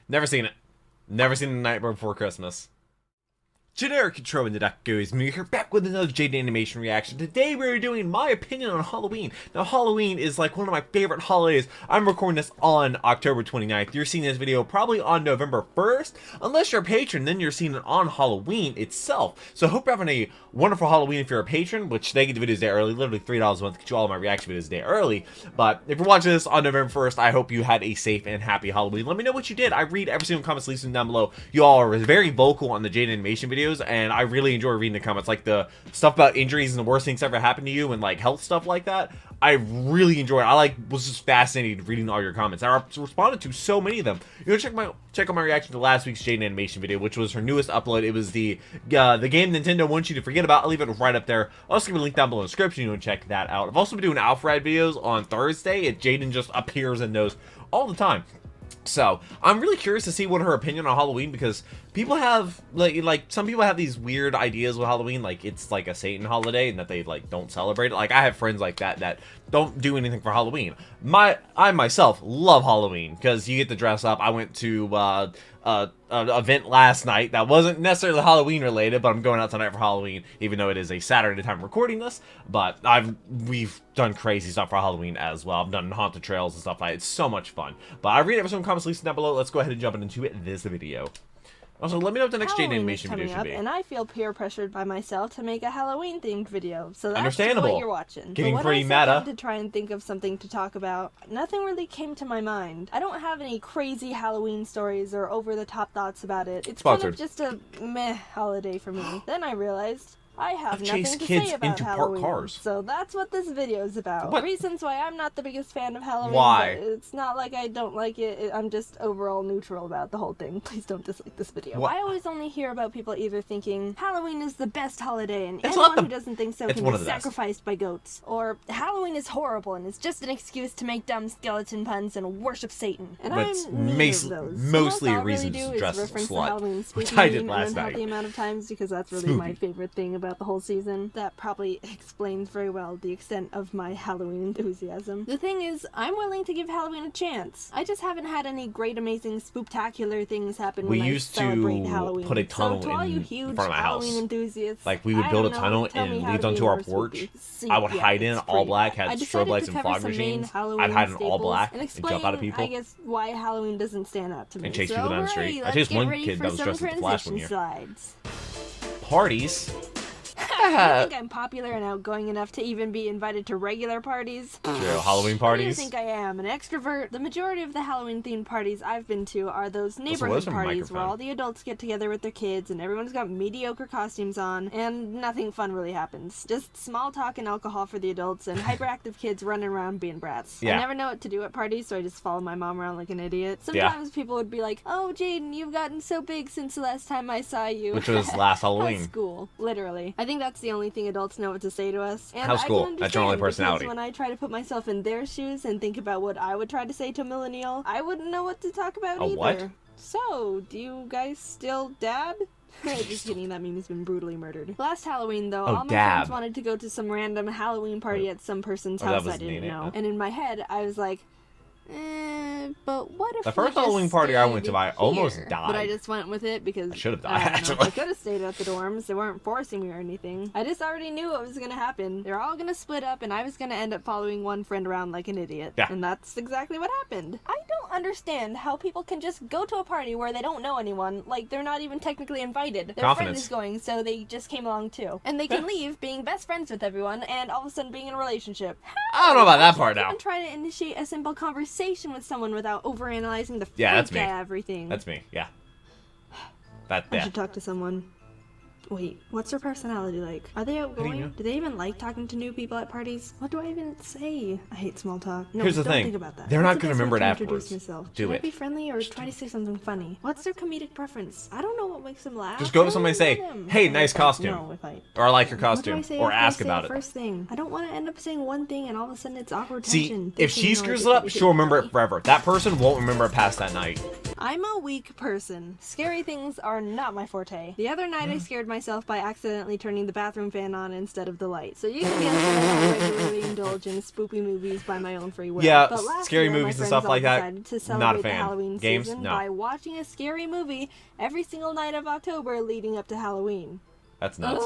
Never seen it. Never seen The Nightmare Before Christmas. Generic control in the duck goes me here, back with another Jaiden animation reaction. Today we're doing my opinion on Halloween. Now Halloween is like one of my favorite holidays. I'm recording this on October 29th. You're seeing this video probably on November 1st. Unless you're a patron, then you're seeing it on Halloween itself. So I hope you're having a wonderful Halloween if you're a patron, which they get the videos a day early, literally $3 a month to get you all of my reaction videos a day early. But if you're watching this on November 1st, I hope you had a safe and happy Halloween. Let me know what you did. I read every single comment listed down below. You all are very vocal on the Jaiden animation videos, and I really enjoy reading the comments, like the stuff about injuries and the worst things ever happened to you and like health stuff like that. I really enjoy it. I was just fascinated reading all your comments. I responded to so many of them. You know, check out my reaction to last week's Jaiden animation video, which was her newest upload. It was the game Nintendo wants you to forget about. I'll leave it right up there. I'll also give a link down below in the description. You can check that out. I've also been doing Alfred videos on Thursday, and Jaiden just appears in those all the time. So I'm really curious to see what her opinion on Halloween, because people have like some people have these weird ideas with Halloween, like it's like a Satan holiday and that they like don't celebrate it. Like I have friends like that don't do anything for Halloween. I myself love Halloween because you get to dress up. I went to an event last night that wasn't necessarily Halloween related, but I'm going out tonight for Halloween, even though it is a Saturday time recording this. But we've done crazy stuff for Halloween as well. I've done haunted trails and stuff like that. It's so much fun. But I read every single comments listed down below. Let's go ahead and jump into this video. Also, let me know what the next Jaiden animation video should be. And I feel peer pressured by myself to make a Halloween themed video, so that's understandable. what you're watching. Getting pretty meta. When I sat down to try and think of something to talk about, nothing really came to my mind. I don't have any crazy Halloween stories or over-the-top thoughts about it. It's kind of just a meh holiday for me. Then I realized I have nothing to say about Halloween, cars. So that's what this video is about. What? Reasons why I'm not the biggest fan of Halloween. Why? But it's not like I don't like it. I'm just overall neutral about the whole thing. Please don't dislike this video. What? I always only hear about people either thinking Halloween is the best holiday and It's anyone who doesn't think so can be sacrificed by goats, or Halloween is horrible and it's just an excuse to make dumb skeleton puns and worship Satan. And But I'm neither of those. mostly So a reason really to dress as a reference the slut, Halloween which I did spooky last an night. unhealthy amount of times, because that's really my favorite thing about the whole season. That probably explains very well the extent of my Halloween enthusiasm. The thing is, I'm willing to give Halloween a chance. I just haven't had any great, amazing, spooktacular things happen when I celebrate Halloween. We used to put a tunnel so to all you in huge front of my house. Halloween enthusiasts, like we would build a tunnel and lead onto our porch. I would hide in all black, had strobe lights and fog machines. I'd hide in all black and jump out of people. I guess why Halloween doesn't stand out to me. And chase people down the street. I chased one kid that was dressed as the Flash one year. Slides. Parties? I think I'm popular and outgoing enough to even be invited to regular parties. True, Halloween parties? I think I am an extrovert. The majority of the Halloween-themed parties I've been to are those neighborhood parties where all the adults get together with their kids and everyone's got mediocre costumes on and nothing fun really happens. Just small talk and alcohol for the adults and hyperactive kids running around being brats. Yeah. I never know what to do at parties, so I just follow my mom around like an idiot. Sometimes people would be like, "Oh, Jaiden, you've gotten so big since the last time I saw you." Which was last Halloween. At school, literally. I think that's the only thing adults know what to say to us. And how's school? That's your only personality. When I try to put myself in their shoes and think about what I would try to say to a millennial, I wouldn't know what to talk about either. What? So, do you guys still dab? Just kidding, that meme's been brutally murdered. Last Halloween, though, all my friends wanted to go to some random Halloween party at some person's house I didn't know. And in my head, I was like, but what if the first Halloween party I went to, I almost died. But I just went with it because I should have died, actually. I could have stayed at the dorms. They weren't forcing me or anything. I just already knew what was going to happen. They're all going to split up, and I was going to end up following one friend around like an idiot. Yeah. And that's exactly what happened. I don't understand how people can just go to a party where they don't know anyone, like they're not even technically invited. Their friend is going, so they just came along too. And they can leave being best friends with everyone, and all of a sudden being in a relationship. I don't know about that part now. Even try to initiate a simple conversation with someone without overanalyzing the that's me. Everything. That's me, yeah. I should talk to someone. Wait, what's their personality like? Are they outgoing? Do they even like talking to new people at parties? What do I even say? I hate small talk. No, here's the thing. Think about that. They're not going to remember it afterwards. Do it. Be friendly or try to say something funny. What's their comedic preference? I don't know what makes them laugh. Just go to somebody and say, "Hey, nice costume." Or "I like your costume." Or ask about it. First thing. I don't want to end up saying one thing and all of a sudden it's awkward See, tension. if she screws it up, she'll remember it forever. That person won't remember it past that night. I'm a weak person. Scary things are not my forte. The other night I scared myself by accidentally turning the bathroom fan on instead of the light. So you can guess that I regularly indulge in spoopy movies by my own free will. Yeah, but last scary year, movies my and stuff friends like all that, decided to not a celebrate the fan. Halloween Games? season No. by watching a scary movie every single night of October leading up to Halloween. That's nuts.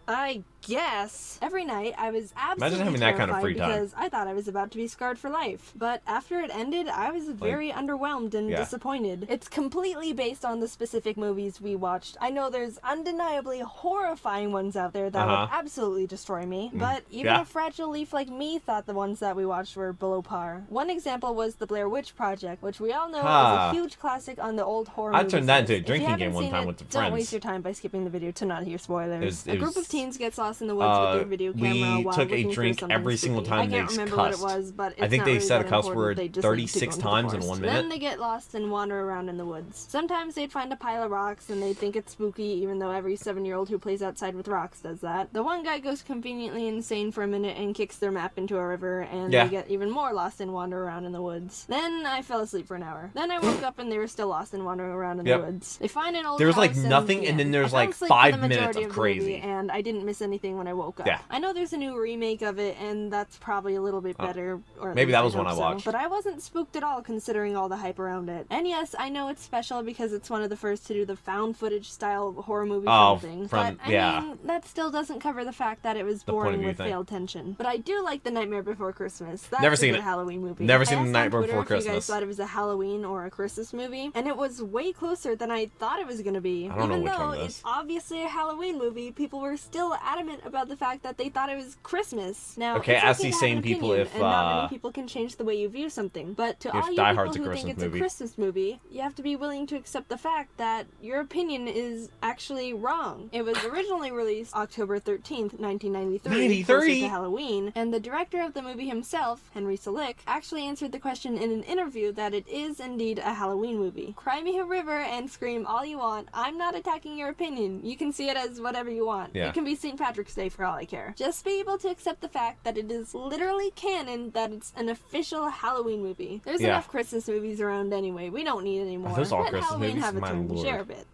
I guess. Every night, I was absolutely Imagine having that kind of free time. because I thought I was about to be scarred for life. But after it ended, I was very underwhelmed and disappointed. It's completely based on the specific movies we watched. I know there's undeniably horrifying ones out there that would absolutely destroy me, but even a fragile leaf like me thought the ones that we watched were below par. One example was The Blair Witch Project, which we all know is a huge classic on the old horror movies. I turned that into a If you drinking haven't game one seen time it, with the friends. Don't waste your time by skipping the video to not hear spoilers. It A group was- of teens gets lost in the woods with their video camera we while took a looking for drink something every single spooky. time I can't they remember cussed. what it was, but it's I think not they really said a that cuss important. word They just 36 need to go into the times in forest. 1 Then minute. they get lost and wander around in the woods. Sometimes they'd find a pile of rocks and they'd think it's spooky, even though every 7-year-old who plays outside with rocks does that. The one guy goes conveniently insane for a minute and kicks their map into a river, and they get even more lost and wander around in the woods. Then I fell asleep for an hour. Then I woke up and they were still lost and wandering around in the woods. They find an old There was like house nothing, and then there's like 5 minutes of crazy. And I didn't miss anything when I woke up. Yeah. I know there's a new remake of it, and that's probably a little bit better. Or at Maybe least that was hope one I so. watched. But I wasn't spooked at all considering all the hype around it. And yes, I know it's special because it's one of the first to do the found footage style horror movie thing. But I mean, that still doesn't cover the fact that it was boring with failed tension. But I do like The Nightmare Before Christmas. That's Never a seen good it. Halloween movie. Never seen I The asked Nightmare on Twitter Before if you guys Christmas. thought it was a Halloween or a Christmas movie, and it was way closer than I thought it was going to be. I don't know Even which though one it is. it's obviously a Halloween movie, people were still adamant about the fact that they thought it was Christmas. Now, Okay, it's ask okay these to have same an people opinion, if, and not many people can change the way you view something. But to if all you Die people Hard's a who Christmas think it's movie. a Christmas movie, you have to be willing to accept the fact that your opinion is actually wrong. It was originally released October 13th, 1993, closer to Halloween, and the director of the movie himself, Henry Selick, actually answered the question in an interview that it is indeed a Halloween movie. Cry me a river and scream all you want. I'm not attacking your opinion. You can see it as whatever you want. Yeah. It can be St. Patrick's Day for all I care. Just be able to accept the fact that it is literally canon that it's an official Halloween movie. There's enough Christmas movies around anyway. We don't need any more. Are those all Let Christmas Halloween movies? have its My own lord. share of it.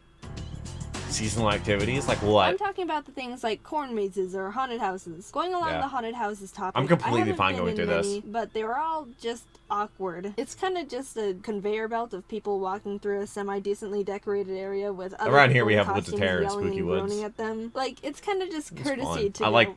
Seasonal activities? Like what? I'm talking about the things like corn mazes or haunted houses. Going along the haunted houses topic, I'm completely I haven't fine been going in through this. many, but they were all just awkward. It's kind of just a conveyor belt of people walking through a semi-decently decorated area with other Around people here we in have Woods of costumes Terror and yelling Spooky and Woods. groaning at them. Like, it's kind of just It's courtesy fun. to I go, like-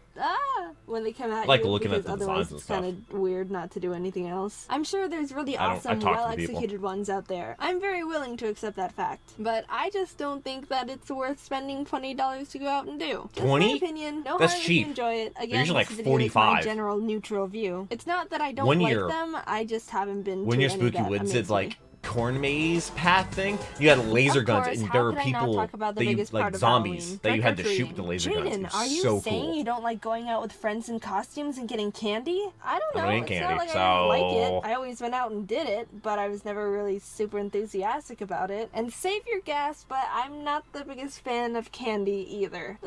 when they come at like you, looking at because the designs otherwise and it's stuff. kind of weird not to do anything else. I'm sure there's really I awesome, talk to the people. well-executed ones out there. I'm very willing to accept that fact, but I just don't think that it's worth spending $20 to go out and do. Just 20? my opinion. No That's harm if cheap. you enjoy it. Again, usually this like video is my 45. general neutral view. It's not that I don't When like you're- them, I just haven't been When to your any Spooky that Woods amaze did me. like corn maze path thing, you had laser Of guns, course, and how there were could I not people talk about the that you, biggest like part of zombies Halloween? that you had to shoot Trick-or-treating. with the laser guns. It Jaiden, was are you so saying cool. you don't like going out with friends in costumes and getting candy? I don't know. I don't eat It's candy, not like so- I didn't like it. I always went out and did it, but I was never really super enthusiastic about it. And save your gas, but I'm not the biggest fan of candy either.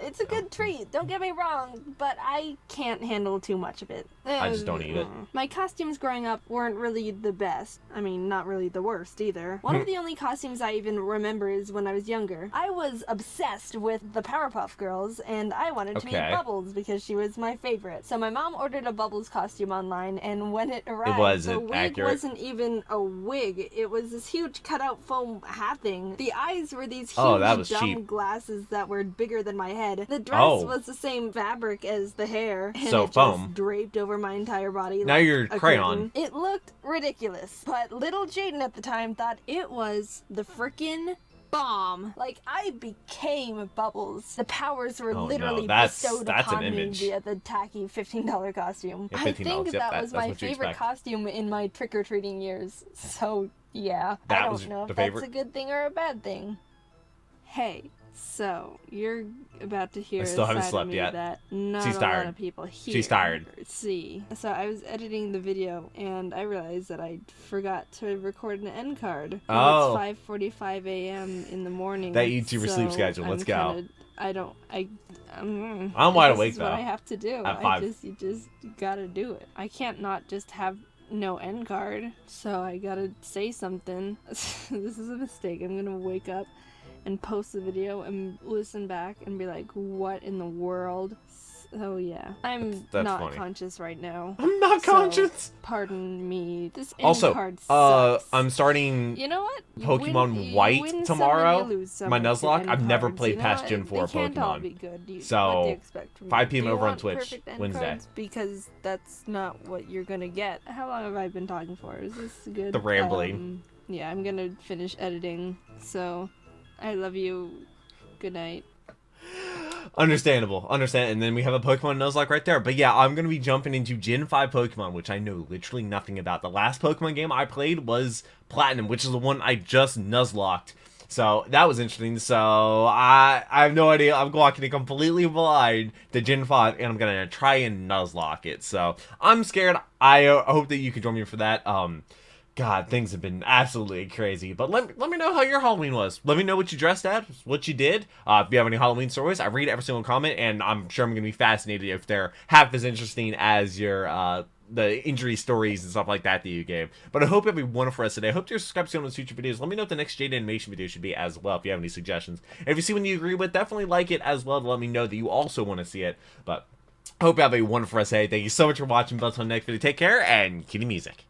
It's a good treat, don't get me wrong, but I can't handle too much of it. I just don't eat it. My costumes growing up weren't really the best. I mean, not really the worst either. One of the only costumes I even remember is when I was younger. I was obsessed with the Powerpuff Girls, and I wanted to be Okay. Bubbles because she was my favorite. So my mom ordered a Bubbles costume online, and when it arrived, the wasn't wig accurate? wasn't even a wig. It was this huge cutout foam hat thing. The eyes were these huge Oh, that was dumb cheap. glasses that were bigger than my head. The dress Oh. was the same fabric as the hair, and So it foam. just draped over my entire body. Now like you're a crayon. curtain. It looked ridiculous, but little Jaiden at the time thought it was the frickin' bomb. Like, I became Bubbles. The powers were Oh, no, literally that's- bestowed that's an upon me image. via the tacky $15 costume. Yeah, I $15, think yep, that was that's my what you favorite expect. costume in my trick-or-treating years. So, yeah. That I was don't know the if that's favorite? a good thing or a bad thing. Hey, so you're about to hear I still a haven't side slept of me yet. that not She's a tired. lot of people hear. She's tired. See, so I was editing the video and I realized that I forgot to record an end card. And Oh. It's 5:45 a.m. in the morning. That eats your sleep so schedule. Let's I'm go. kinda- I'm wide this awake, is what though. I have to do. At 5. You just gotta do it. I can't not just have no end card, so I gotta say something. This is a mistake. I'm gonna wake up and post the video and listen back and be like, what in the world? Oh yeah, I'm That's not funny. conscious right now. I'm not conscious. Pardon me. This end Also, card sucks. I'm starting You know what? Pokemon White tomorrow. My Nuzlocke. I've never cards. played You know past what? Gen 4 they can't all Pokemon. be good. So, what do you expect from 5 me? p.m. Do you over on want Twitch, perfect end Wednesday. cards? Because that's not what you're gonna get. How long have I been talking for? Is this good? The rambling. Yeah, I'm gonna finish editing. So, I love you. Good night. Understandable. And then we have a Pokemon Nuzlocke right there. But yeah, I'm going to be jumping into Gen 5 Pokemon, which I know literally nothing about. The last Pokemon game I played was Platinum, which is the one I just Nuzlocked. So that was interesting. So I have no idea. I'm walking completely blind to Gen 5, and I'm going to try and Nuzlocke it. So I'm scared. I hope that you can join me for that. God, things have been absolutely crazy. But let me know how your Halloween was. Let me know what you dressed as, what you did. If you have any Halloween stories, I read every single comment, and I'm sure I'm going to be fascinated if they're half as interesting as your the injury stories and stuff like that you gave. But I hope you have a wonderful rest of the day. I hope you're subscribed to one of those future videos. Let me know what the next Jaiden animation video should be as well if you have any suggestions. And if you see one you agree with, definitely like it as well to let me know that you also want to see it. But I hope you have a wonderful rest of the day. Thank you so much for watching. Until the next video, take care, and kitty music.